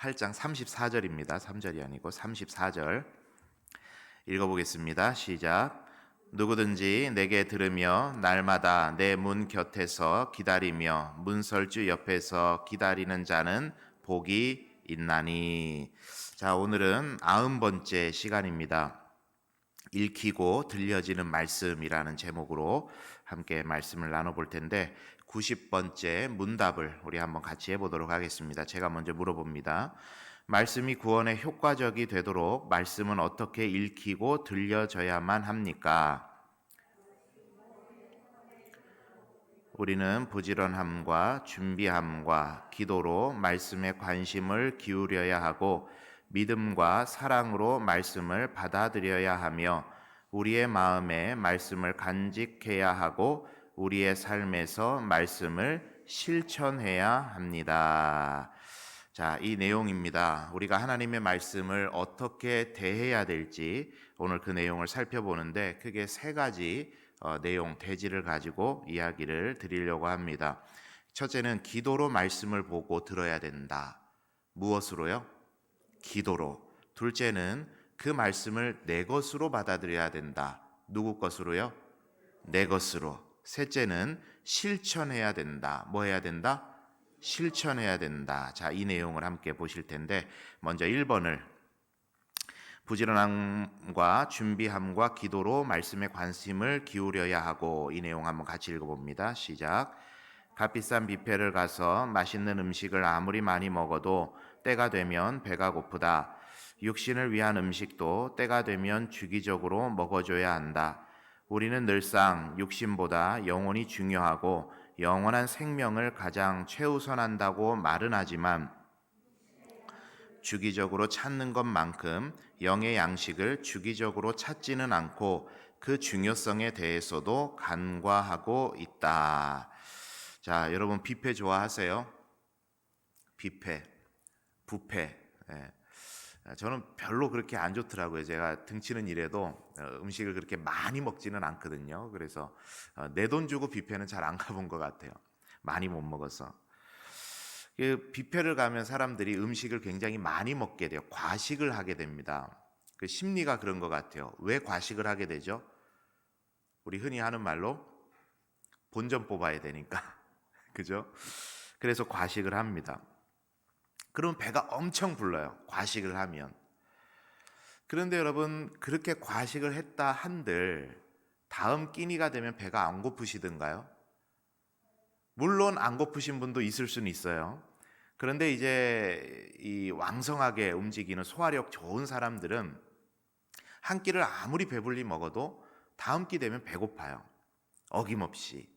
8장 34절입니다. 3절이 아니고 34절 읽어보겠습니다. 시작. 누구든지 내게 들으며 날마다 내 문 곁에서 기다리며 문설주 옆에서 기다리는 자는 복이 있나니. 자, 오늘은 90번째 시간입니다. 읽히고 들려지는 말씀이라는 제목으로 함께 말씀을 나눠볼 텐데 90번째 문답을 우리 한번 같이 해보도록 하겠습니다. 제가 먼저 물어봅니다. 말씀이 구원에 효과적이 되도록 말씀은 어떻게 읽히고 들려져야만 합니까? 우리는 부지런함과 준비함과 기도로 말씀에 관심을 기울여야 하고 믿음과 사랑으로 말씀을 받아들여야 하며 우리의 마음에 말씀을 간직해야 하고 우리의 삶에서 말씀을 실천해야 합니다. 자, 이 내용입니다. 우리가 하나님의 말씀을 어떻게 대해야 될지 오늘 그 내용을 살펴보는데 크게 세 가지 내용, 대지를 가지고 이야기를 드리려고 합니다. 첫째는 기도로 말씀을 보고 들어야 된다. 무엇으로요? 기도로. 둘째는 그 말씀을 내 것으로 받아들여야 된다. 누구 것으로요? 내 것으로. 셋째는 실천해야 된다. 뭐 해야 된다? 실천해야 된다. 자, 이 내용을 함께 보실 텐데 먼저 1번을 부지런함과 준비함과 기도로 말씀에 관심을 기울여야 하고, 이 내용 한번 같이 읽어봅니다. 시작. 값비싼 뷔페를 가서 맛있는 음식을 아무리 많이 먹어도 때가 되면 배가 고프다. 육신을 위한 음식도 때가 되면 주기적으로 먹어줘야 한다. 우리는 늘상 육신보다 영혼이 중요하고 영원한 생명을 가장 최우선한다고 말은 하지만 주기적으로 찾는 것만큼 영의 양식을 주기적으로 찾지는 않고 그 중요성에 대해서도 간과하고 있다. 자, 여러분 뷔페 좋아하세요? 뷔페, 뷔페. 저는 별로 그렇게 안 좋더라고요. 제가 등치는 이래도 음식을 그렇게 많이 먹지는 않거든요. 그래서 내 돈 주고 뷔페는 잘 안 가본 것 같아요. 많이 못 먹어서. 그 뷔페를 가면 사람들이 음식을 굉장히 많이 먹게 돼요. 과식을 하게 됩니다. 그 심리가 그런 것 같아요. 왜 과식을 하게 되죠? 우리 흔히 하는 말로 본전 뽑아야 되니까. 그죠? 그래서 과식을 합니다. 그러면 배가 엄청 불러요. 과식을 하면. 그런데 여러분, 그렇게 과식을 했다 한들 다음 끼니가 되면 배가 안 고프시던가요? 물론 안 고프신 분도 있을 수는 있어요. 그런데 이제 이 왕성하게 움직이는 소화력 좋은 사람들은 한 끼를 아무리 배불리 먹어도 다음 끼 되면 배고파요. 어김없이.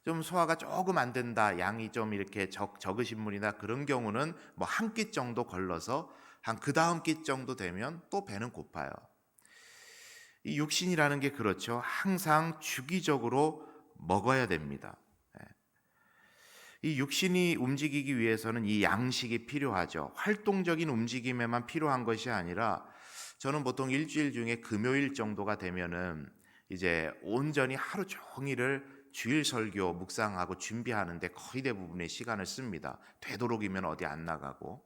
좀 소화가 조금 안 된다, 양이 좀 이렇게 적으신 분이나 그런 경우는 뭐 한 끼 정도 걸러서 한 그 다음 끼 정도 되면 또 배는 고파요. 이 육신이라는 게 그렇죠. 항상 주기적으로 먹어야 됩니다. 이 육신이 움직이기 위해서는 이 양식이 필요하죠. 활동적인 움직임에만 필요한 것이 아니라 저는 보통 일주일 중에 금요일 정도가 되면은 이제 온전히 하루 종일을 주일 설교 묵상하고 준비하는데 거의 대부분의 시간을 씁니다. 되도록이면 어디 안 나가고.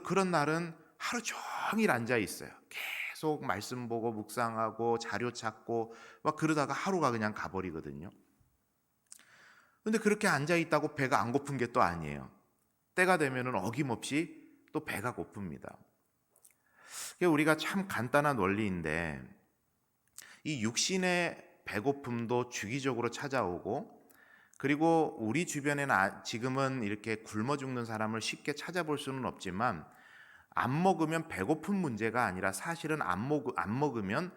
그런 날은 하루 종일 앉아 있어요. 계속 말씀 보고 묵상하고 자료 찾고 막 그러다가 하루가 그냥 가버리거든요. 근데 그렇게 앉아 있다고 배가 안 고픈 게 또 아니에요. 때가 되면은 어김없이 또 배가 고픕니다. 우리가 참 간단한 원리인데 이 육신의 배고픔도 주기적으로 찾아오고, 그리고 우리 주변에는 지금은 이렇게 굶어 죽는 사람을 쉽게 찾아볼 수는 없지만 안 먹으면 배고픈 문제가 아니라 사실은 안 먹으면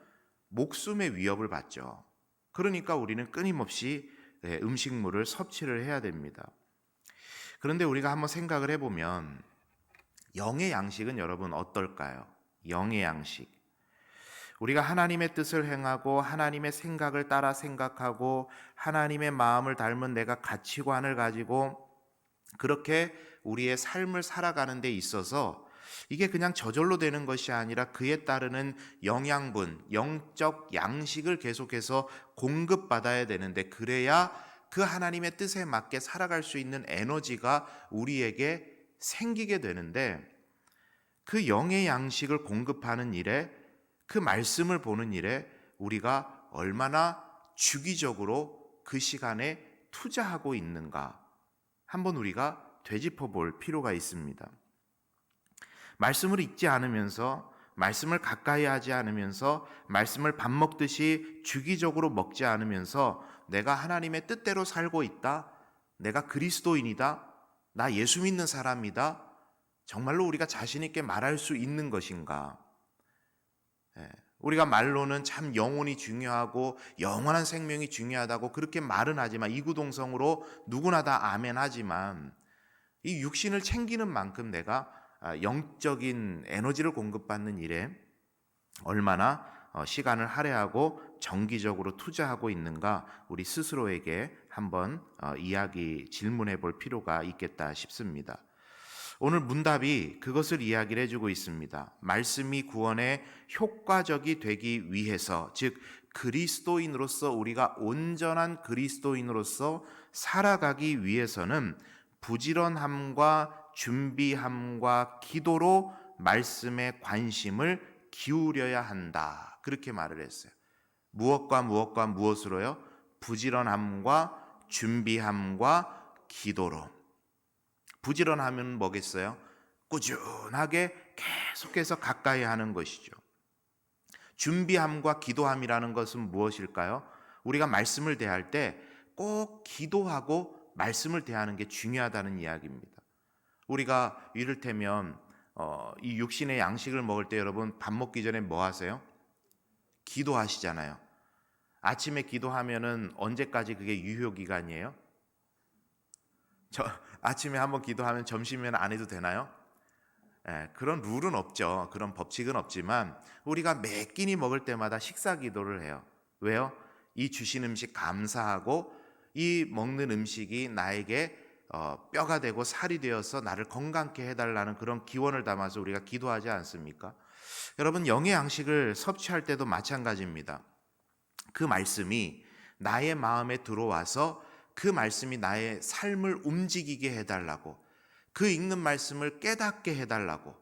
목숨의 위협을 받죠. 그러니까 우리는 끊임없이 음식물을 섭취를 해야 됩니다. 그런데 우리가 한번 생각을 해보면 영의 양식은 여러분 어떨까요? 영의 양식. 우리가 하나님의 뜻을 행하고 하나님의 생각을 따라 생각하고 하나님의 마음을 닮은 내가 가치관을 가지고 그렇게 우리의 삶을 살아가는 데 있어서 이게 그냥 저절로 되는 것이 아니라 그에 따르는 영양분, 영적 양식을 계속해서 공급받아야 되는데, 그래야 그 하나님의 뜻에 맞게 살아갈 수 있는 에너지가 우리에게 생기게 되는데 그 영의 양식을 공급하는 일에, 그 말씀을 보는 일에 우리가 얼마나 주기적으로 그 시간에 투자하고 있는가 한번 우리가 되짚어 볼 필요가 있습니다. 말씀을 읽지 않으면서, 말씀을 가까이 하지 않으면서, 말씀을 밥 먹듯이 주기적으로 먹지 않으면서 내가 하나님의 뜻대로 살고 있다, 내가 그리스도인이다, 나 예수 믿는 사람이다, 정말로 우리가 자신 있게 말할 수 있는 것인가? 우리가 말로는 참 영혼이 중요하고 영원한 생명이 중요하다고 그렇게 말은 하지만, 이구동성으로 누구나 다 아멘 하지만, 이 육신을 챙기는 만큼 내가 영적인 에너지를 공급받는 일에 얼마나 시간을 할애하고 정기적으로 투자하고 있는가, 우리 스스로에게 한번 질문해 볼 필요가 있겠다 싶습니다. 오늘 문답이 그것을 이야기를 해주고 있습니다. 말씀이 구원에 효과적이 되기 위해서, 즉 그리스도인으로서, 우리가 온전한 그리스도인으로서 살아가기 위해서는 부지런함과 준비함과 기도로 말씀에 관심을 기울여야 한다, 그렇게 말을 했어요. 무엇과 무엇으로요? 부지런함과 준비함과 기도로. 부지런하면 뭐겠어요? 꾸준하게 계속해서 가까이 하는 것이죠. 준비함과 기도함이라는 것은 무엇일까요? 우리가 말씀을 대할 때 꼭 기도하고 말씀을 대하는 게 중요하다는 이야기입니다. 우리가 이를테면 이 육신의 양식을 먹을 때 여러분 밥 먹기 전에 뭐 하세요? 기도하시잖아요. 아침에 기도하면은 언제까지 그게 유효기간이에요? 아침에 한번 기도하면 점심에는 안 해도 되나요? 그런 룰은 없죠. 그런 법칙은 없지만 우리가 매 끼니 먹을 때마다 식사 기도를 해요. 왜요? 이 주신 음식 감사하고 이 먹는 음식이 나에게 뼈가 되고 살이 되어서 나를 건강케 해달라는 그런 기원을 담아서 우리가 기도하지 않습니까? 여러분, 영의 양식을 섭취할 때도 마찬가지입니다. 그 말씀이 나의 마음에 들어와서 그 말씀이 나의 삶을 움직이게 해달라고, 그 읽는 말씀을 깨닫게 해달라고,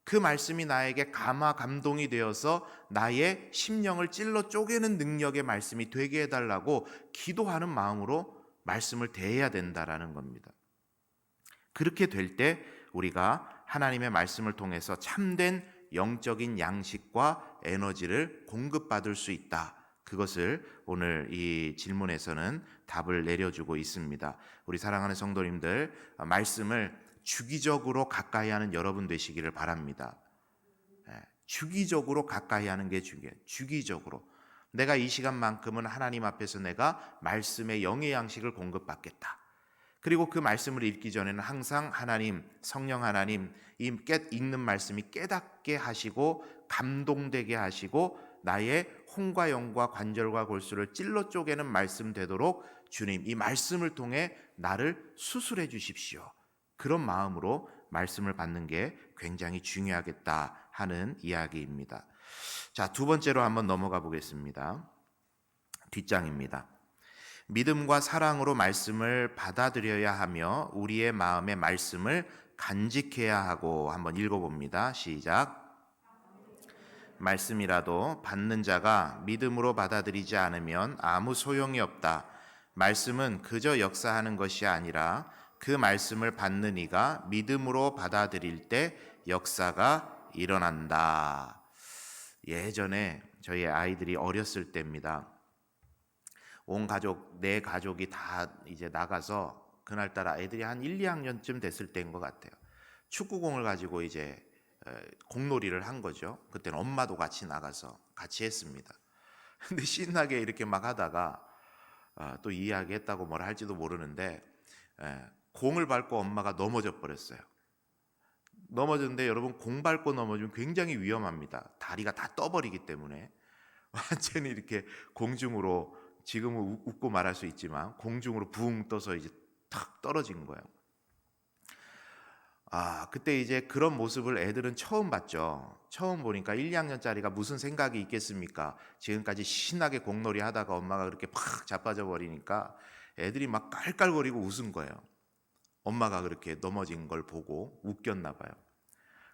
그 말씀이 나에게 감동이 되어서 나의 심령을 찔러 쪼개는 능력의 말씀이 되게 해달라고 기도하는 마음으로 말씀을 대해야 된다라는 겁니다. 그렇게 될 때 우리가 하나님의 말씀을 통해서 참된 영적인 양식과 에너지를 공급받을 수 있다, 그것을 오늘 이 질문에서는 답을 내려주고 있습니다. 우리 사랑하는 성도님들, 말씀을 주기적으로 가까이 하는 여러분 되시기를 바랍니다. 주기적으로 가까이 하는 게 중요해요. 주기적으로 내가 이 시간만큼은 하나님 앞에서 내가 말씀의 영의 양식을 공급받겠다. 그리고 그 말씀을 읽기 전에는 항상 하나님, 성령 하나님, 읽는 말씀이 깨닫게 하시고 감동되게 하시고 나의 혼과 영과 관절과 골수를 찔러 쪼개는 말씀 되도록 주님, 이 말씀을 통해 나를 수술해 주십시오. 그런 마음으로 말씀을 받는 게 굉장히 중요하겠다 하는 이야기입니다. 자, 두 번째로 한번 넘어가 보겠습니다. 뒷장입니다. 믿음과 사랑으로 말씀을 받아들여야 하며 우리의 마음에 말씀을 간직해야 하고, 한번 읽어봅니다. 시작. 말씀이라도 받는 자가 믿음으로 받아들이지 않으면 아무 소용이 없다. 말씀은 그저 역사하는 것이 아니라 그 말씀을 받는 이가 믿음으로 받아들일 때 역사가 일어난다. 예전에 저희 아이들이 어렸을 때입니다. 온 가족, 내 가족이 다 이제 나가서 그날따라 애들이 한 1, 2학년쯤 됐을 때인 것 같아요. 축구공을 가지고 이제 공놀이를 한 거죠. 그때는 엄마도 같이 나가서 같이 했습니다. 근데 신나게 이렇게 막 하다가 또 이야기했다고 뭐라 할지도 모르는데 공을 밟고 엄마가 넘어져 버렸어요. 넘어졌는데 여러분, 공 밟고 넘어지면 굉장히 위험합니다. 다리가 다 떠버리기 때문에 완전히 이렇게 공중으로, 지금은 웃고 말할 수 있지만 공중으로 붕 떠서 이제 탁 떨어진 거예요. 그때 이제 그런 모습을 애들은 처음 봤죠. 처음 보니까 1, 2학년짜리가 무슨 생각이 있겠습니까? 지금까지 신나게 공놀이 하다가 엄마가 그렇게 팍 자빠져 버리니까 애들이 막 깔깔거리고 웃은 거예요. 엄마가 그렇게 넘어진 걸 보고 웃겼나 봐요.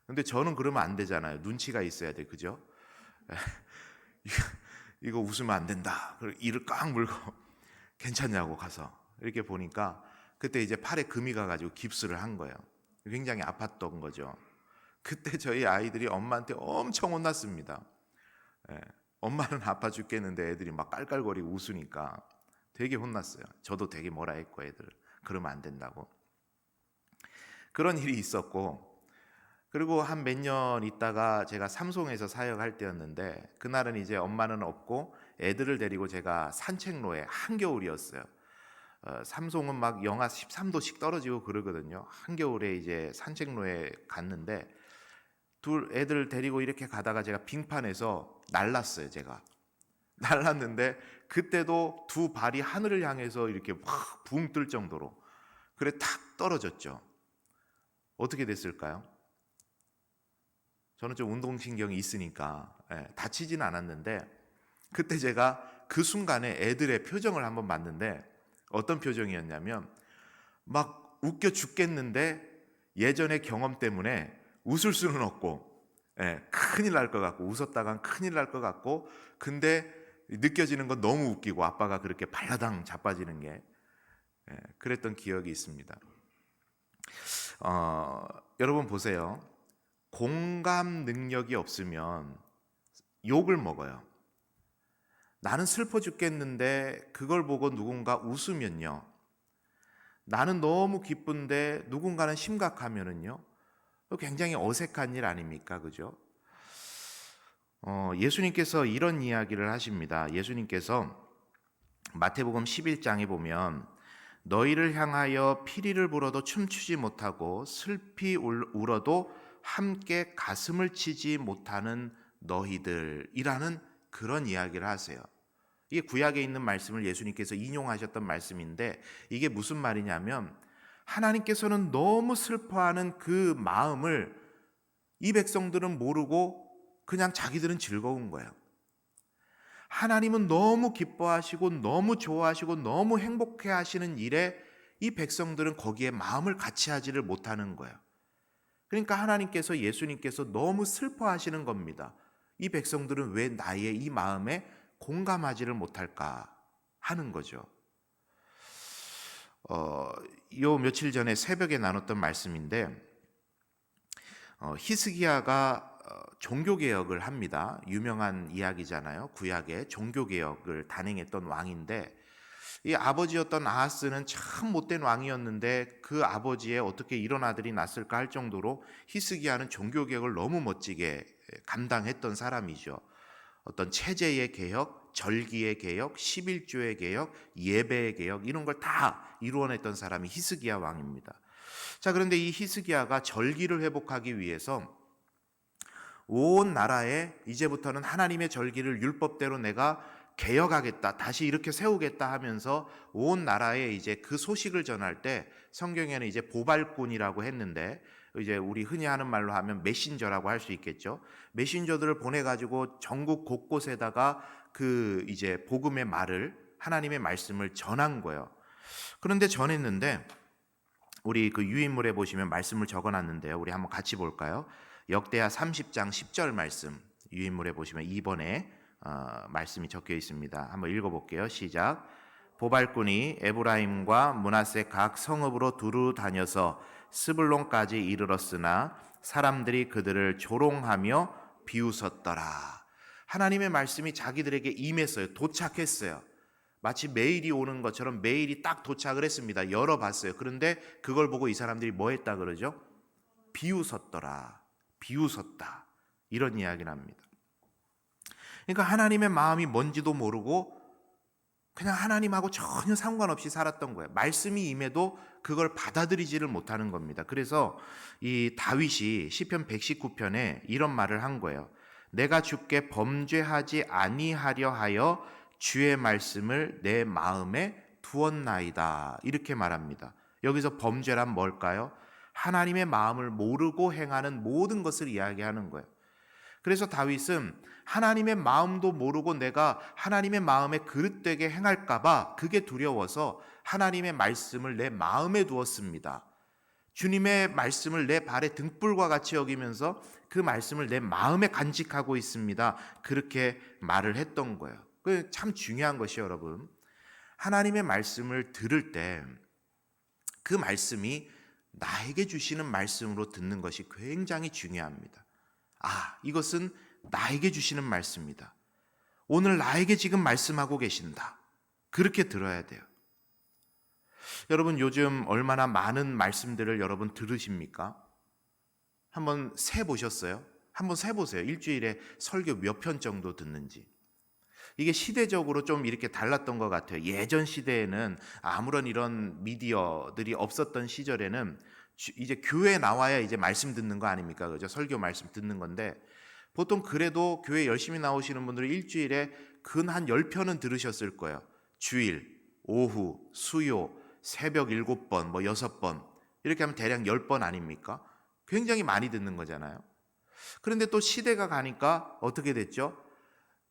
근데 저는 그러면 안 되잖아요. 눈치가 있어야 돼, 그죠? 이거 웃으면 안 된다. 그리고 이를 꽉 물고 괜찮냐고 가서 이렇게 보니까 그때 이제 팔에 금이 가가지고 깁스를 한 거예요. 굉장히 아팠던 거죠. 그때 저희 아이들이 엄마한테 엄청 혼났습니다. 예, 엄마는 아파 죽겠는데 애들이 막 깔깔거리고 웃으니까 되게 혼났어요. 저도 되게 뭐라 했고 애들 그러면 안 된다고. 그런 일이 있었고, 그리고 한 몇 년 있다가 제가 삼송에서 사역할 때였는데 그날은 이제 엄마는 없고 애들을 데리고 제가 산책로에 한겨울이었어요. 삼송은 막 영하 13도씩 떨어지고 그러거든요. 한겨울에 이제 산책로에 갔는데 둘 애들 데리고 이렇게 가다가 제가 빙판에서 날랐어요. 제가 날랐는데 그때도 두 발이 하늘을 향해서 이렇게 확 붕 뜰 정도로 그래 탁 떨어졌죠. 어떻게 됐을까요? 저는 좀 운동신경이 있으니까 다치지는 않았는데 그때 제가 그 순간에 애들의 표정을 한번 봤는데 어떤 표정이었냐면 막 웃겨 죽겠는데 예전의 경험 때문에 웃을 수는 없고 큰일 날 것 같고 웃었다간 큰일 날 것 같고 근데 느껴지는 건 너무 웃기고 아빠가 그렇게 발라당 자빠지는 게 그랬던 기억이 있습니다. 여러분 보세요. 공감 능력이 없으면 욕을 먹어요. 나는 슬퍼 죽겠는데 그걸 보고 누군가 웃으면요. 나는 너무 기쁜데 누군가는 심각하면은요. 굉장히 어색한 일 아닙니까? 그죠? 예수님께서 이런 이야기를 하십니다. 예수님께서 마태복음 11장에 보면 너희를 향하여 피리를 불어도 춤추지 못하고 슬피 울어도 함께 가슴을 치지 못하는 너희들이라는 그런 이야기를 하세요. 이게 구약에 있는 말씀을 예수님께서 인용하셨던 말씀인데 이게 무슨 말이냐면 하나님께서는 너무 슬퍼하는 그 마음을 이 백성들은 모르고 그냥 자기들은 즐거운 거예요. 하나님은 너무 기뻐하시고 너무 좋아하시고 너무 행복해 하시는 일에 이 백성들은 거기에 마음을 같이 하지를 못하는 거예요. 그러니까 하나님께서 예수님께서 너무 슬퍼하시는 겁니다. 이 백성들은 왜 나의 이 마음에 공감하지를 못할까 하는 거죠. 요 며칠 전에 새벽에 나눴던 말씀인데 히스기야가 종교개혁을 합니다. 유명한 이야기잖아요. 구약에 종교개혁을 단행했던 왕인데 이 아버지였던 아하스는 참 못된 왕이었는데 그 아버지의 어떻게 이런 아들이 났을까 할 정도로 히스기야는 종교개혁을 너무 멋지게 감당했던 사람이죠. 어떤 체제의 개혁, 절기의 개혁, 11조의 개혁, 예배의 개혁 이런 걸 다 이루어냈던 사람이 히스기야 왕입니다. 자, 그런데 이 히스기야가 절기를 회복하기 위해서 온 나라에 이제부터는 하나님의 절기를 율법대로 내가 개혁하겠다, 다시 이렇게 세우겠다 하면서 온 나라에 이제 그 소식을 전할 때 성경에는 이제 보발꾼이라고 했는데 이제 우리 흔히 하는 말로 하면 메신저라고 할 수 있겠죠. 메신저들을 보내가지고 전국 곳곳에다가 그 이제 복음의 말을 하나님의 말씀을 전한 거예요. 그런데 전했는데 우리 그 유인물에 보시면 말씀을 적어놨는데요. 우리 한번 같이 볼까요? 역대하 30장 10절 말씀 유인물에 보시면 2번에 말씀이 적혀 있습니다. 한번 읽어볼게요. 시작. 보발꾼이 에브라임과 므낫세 각 성읍으로 두루 다녀서 스불론까지 이르렀으나 사람들이 그들을 조롱하며 비웃었더라. 하나님의 말씀이 자기들에게 임했어요. 도착했어요. 마치 메일이 오는 것처럼 메일이 딱 도착을 했습니다. 열어봤어요. 그런데 그걸 보고 이 사람들이 뭐 했다 그러죠? 비웃었더라. 비웃었다. 이런 이야기를 합니다. 그러니까 하나님의 마음이 뭔지도 모르고 그냥 하나님하고 전혀 상관없이 살았던 거예요. 말씀이 임해도 그걸 받아들이지를 못하는 겁니다. 그래서 이 다윗이 시편 119편에 이런 말을 한 거예요. 내가 주께 범죄하지 아니하려 하여 주의 말씀을 내 마음에 두었나이다. 이렇게 말합니다. 여기서 범죄란 뭘까요? 하나님의 마음을 모르고 행하는 모든 것을 이야기하는 거예요. 그래서 다윗은 하나님의 마음도 모르고 내가 하나님의 마음에 그릇되게 행할까 봐 그게 두려워서 하나님의 말씀을 내 마음에 두었습니다. 주님의 말씀을 내 발의 등불과 같이 여기면서 그 말씀을 내 마음에 간직하고 있습니다. 그렇게 말을 했던 거예요. 그 참 중요한 것이요, 여러분. 하나님의 말씀을 들을 때 그 말씀이 나에게 주시는 말씀으로 듣는 것이 굉장히 중요합니다. 아, 이것은 나에게 주시는 말씀이다. 오늘 나에게 지금 말씀하고 계신다. 그렇게 들어야 돼요. 여러분, 요즘 얼마나 많은 말씀들을 여러분 들으십니까? 한번 세보셨어요? 한번 세보세요. 일주일에 설교 몇 편 정도 듣는지. 이게 시대적으로 좀 이렇게 달랐던 것 같아요. 예전 시대에는 아무런 이런 미디어들이 없었던 시절에는 이제 교회 나와야 이제 말씀 듣는 거 아닙니까? 그죠? 설교 말씀 듣는 건데 보통 그래도 교회 열심히 나오시는 분들은 일주일에 근 한 10편은 들으셨을 거예요. 주일, 오후, 수요, 새벽 7번, 뭐 6번 이렇게 하면 대략 10번 아닙니까? 굉장히 많이 듣는 거잖아요. 그런데 또 시대가 가니까 어떻게 됐죠?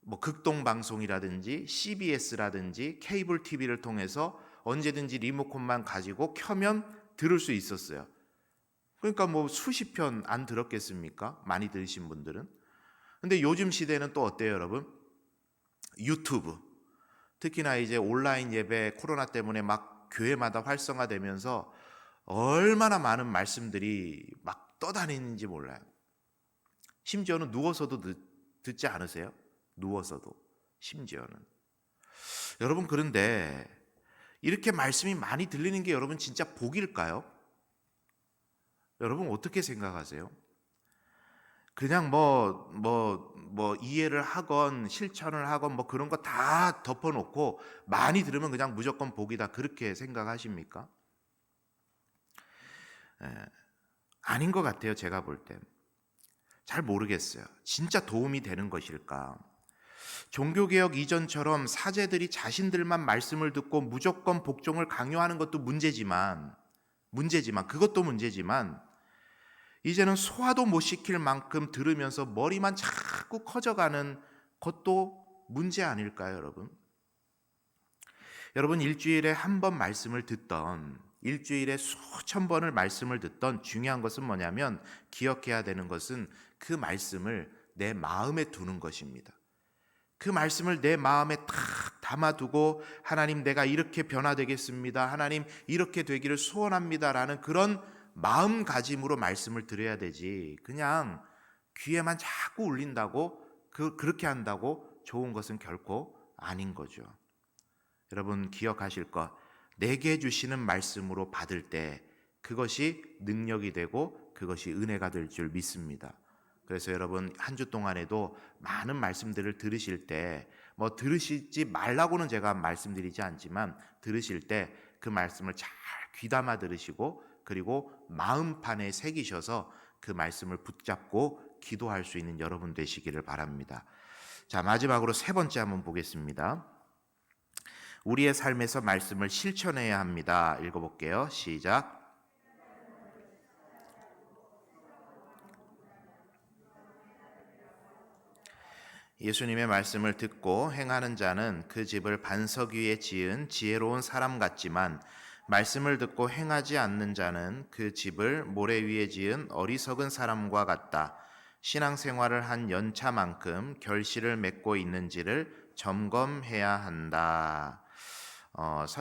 뭐 극동방송이라든지 CBS라든지 케이블 TV를 통해서 언제든지 리모컨만 가지고 켜면 들을 수 있었어요. 그러니까 뭐 수십 편 안 들었겠습니까? 많이 들으신 분들은. 근데 요즘 시대는 또 어때요, 여러분? 유튜브. 특히나 이제 온라인 예배 코로나 때문에 막 교회마다 활성화되면서 얼마나 많은 말씀들이 막 떠다니는지 몰라요. 심지어는 누워서도 듣지 않으세요? 누워서도 심지어는. 여러분, 그런데 이렇게 말씀이 많이 들리는 게 여러분 진짜 복일까요? 여러분 어떻게 생각하세요? 그냥 뭐 이해를 하건 실천을 하건 뭐 그런 거 다 덮어놓고 많이 들으면 그냥 무조건 복이다 그렇게 생각하십니까? 아닌 것 같아요. 제가 볼 때. 잘 모르겠어요. 진짜 도움이 되는 것일까? 종교개혁 이전처럼 사제들이 자신들만 말씀을 듣고 무조건 복종을 강요하는 것도 문제지만 그것도 문제지만 이제는 소화도 못 시킬 만큼 들으면서 머리만 자꾸 커져가는 것도 문제 아닐까요, 여러분? 여러분, 일주일에 한 번 말씀을 듣던 일주일에 수천 번을 말씀을 듣던 중요한 것은 뭐냐면 기억해야 되는 것은 그 말씀을 내 마음에 두는 것입니다. 그 말씀을 내 마음에 탁 담아두고 하나님 내가 이렇게 변화되겠습니다. 하나님 이렇게 되기를 소원합니다라는 그런 마음가짐으로 말씀을 드려야 되지 그냥 귀에만 자꾸 울린다고 그렇게 한다고 좋은 것은 결코 아닌 거죠. 여러분 기억하실 것 내게 주시는 말씀으로 받을 때 그것이 능력이 되고 그것이 은혜가 될 줄 믿습니다. 그래서 여러분 한 주 동안에도 많은 말씀들을 들으실 때 뭐 들으시지 말라고는 제가 말씀드리지 않지만 들으실 때 그 말씀을 잘 귀담아 들으시고 그리고 마음판에 새기셔서 그 말씀을 붙잡고 기도할 수 있는 여러분 되시기를 바랍니다. 자, 마지막으로 세 번째 한번 보겠습니다. 우리의 삶에서 말씀을 실천해야 합니다. 읽어볼게요. 시작. 예수님의 말씀을 듣고 행하는 자는 그 집을 반석 위에 지은 지혜로운 사람 같지만 말씀을 듣고 행하지 않는 자는 그 집을 모래 위에 지은 어리석은 사람과 같다. 신앙생활을 한 연차만큼 결실을 맺고 있는지를 점검해야 한다.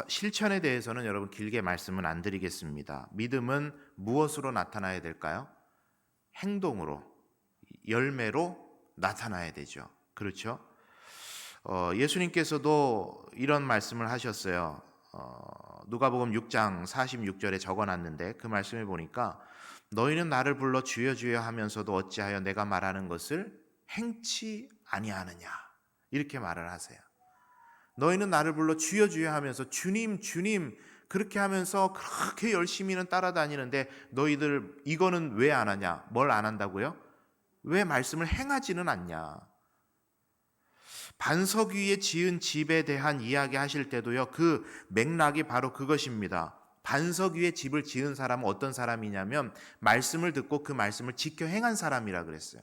실천에 대해서는 여러분 길게 말씀은 안 드리겠습니다. 믿음은 무엇으로 나타나야 될까요? 행동으로, 열매로 나타나야 되죠. 그렇죠? 예수님께서도 이런 말씀을 하셨어요. 누가복음 6장 46절에 적어놨는데 그 말씀에 보니까 너희는 나를 불러 주여 주여 하면서도 어찌하여 내가 말하는 것을 행치 아니하느냐 이렇게 말을 하세요. 너희는 나를 불러 주여 주여 하면서 주님 주님 그렇게 하면서 그렇게 열심히는 따라다니는데 너희들 이거는 왜 안 하냐? 뭘 안 한다고요? 왜 말씀을 행하지는 않냐? 반석 위에 지은 집에 대한 이야기 하실 때도요, 그 맥락이 바로 그것입니다. 반석 위에 집을 지은 사람은 어떤 사람이냐면 말씀을 듣고 그 말씀을 지켜 행한 사람이라 그랬어요.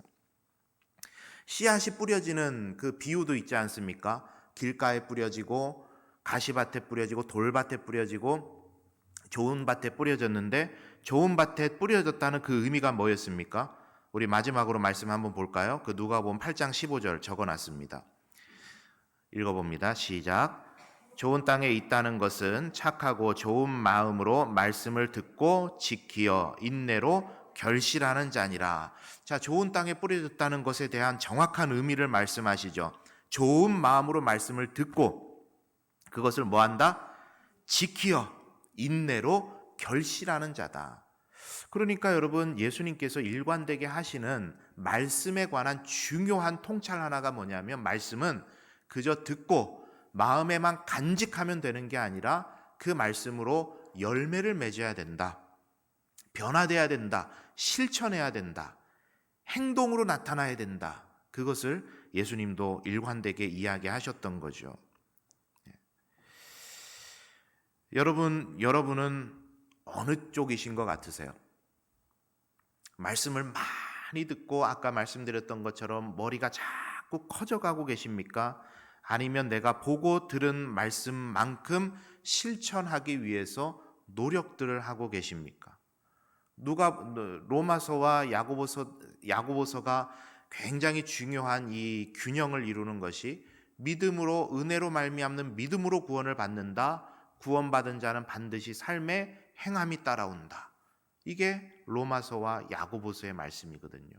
씨앗이 뿌려지는 그 비유도 있지 않습니까? 길가에 뿌려지고 가시밭에 뿌려지고 돌밭에 뿌려지고 좋은 밭에 뿌려졌는데 좋은 밭에 뿌려졌다는 그 의미가 뭐였습니까? 우리 마지막으로 말씀 한번 볼까요? 그 누가복음 8장 15절 적어놨습니다. 읽어봅니다. 시작. 좋은 땅에 있다는 것은 착하고 좋은 마음으로 말씀을 듣고 지키어 인내로 결실하는 자니라. 자, 좋은 땅에 뿌려졌다는 것에 대한 정확한 의미를 말씀하시죠. 좋은 마음으로 말씀을 듣고 그것을 뭐한다? 지키어 인내로 결실하는 자다. 그러니까 여러분, 예수님께서 일관되게 하시는 말씀에 관한 중요한 통찰 하나가 뭐냐면, 말씀은 그저 듣고 마음에만 간직하면 되는 게 아니라 그 말씀으로 열매를 맺어야 된다. 변화돼야 된다. 실천해야 된다. 행동으로 나타나야 된다. 그것을 예수님도 일관되게 이야기하셨던 거죠. 여러분은 어느 쪽이신 것 같으세요? 말씀을 많이 듣고 아까 말씀드렸던 것처럼 머리가 자꾸 커져가고 계십니까? 아니면 내가 보고 들은 말씀만큼 실천하기 위해서 노력들을 하고 계십니까? 로마서와 야고보서가 굉장히 중요한 이 균형을 이루는 것이 믿음으로, 은혜로 말미암는 믿음으로 구원을 받는다. 구원받은 자는 반드시 삶에 행함이 따라온다. 이게 로마서와 야고보서의 말씀이거든요.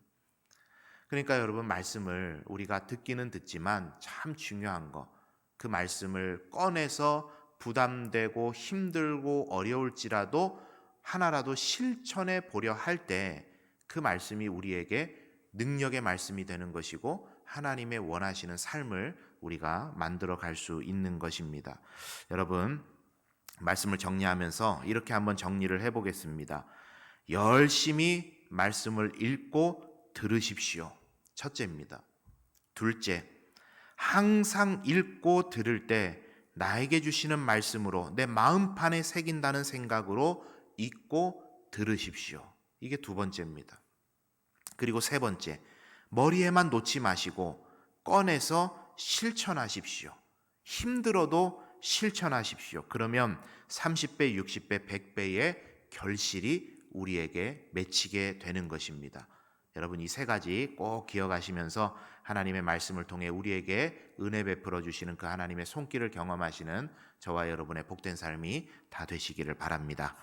그러니까 여러분, 말씀을 우리가 듣기는 듣지만 참 중요한 거, 그 말씀을 꺼내서 부담되고 힘들고 어려울지라도 하나라도 실천해 보려 할 때 그 말씀이 우리에게 능력의 말씀이 되는 것이고 하나님의 원하시는 삶을 우리가 만들어 갈 수 있는 것입니다. 여러분, 말씀을 정리하면서 이렇게 한번 정리를 해보겠습니다. 열심히 말씀을 읽고 들으십시오. 첫째입니다. 둘째, 항상 읽고 들을 때 나에게 주시는 말씀으로 내 마음판에 새긴다는 생각으로 읽고 들으십시오. 이게 두 번째입니다. 그리고 세 번째, 머리에만 놓지 마시고 꺼내서 실천하십시오. 힘들어도 실천하십시오. 그러면 30배, 60배, 100배의 결실이 우리에게 맺히게 되는 것입니다. 여러분, 이 세 가지 꼭 기억하시면서 하나님의 말씀을 통해 우리에게 은혜 베풀어 주시는 그 하나님의 손길을 경험하시는 저와 여러분의 복된 삶이 다 되시기를 바랍니다.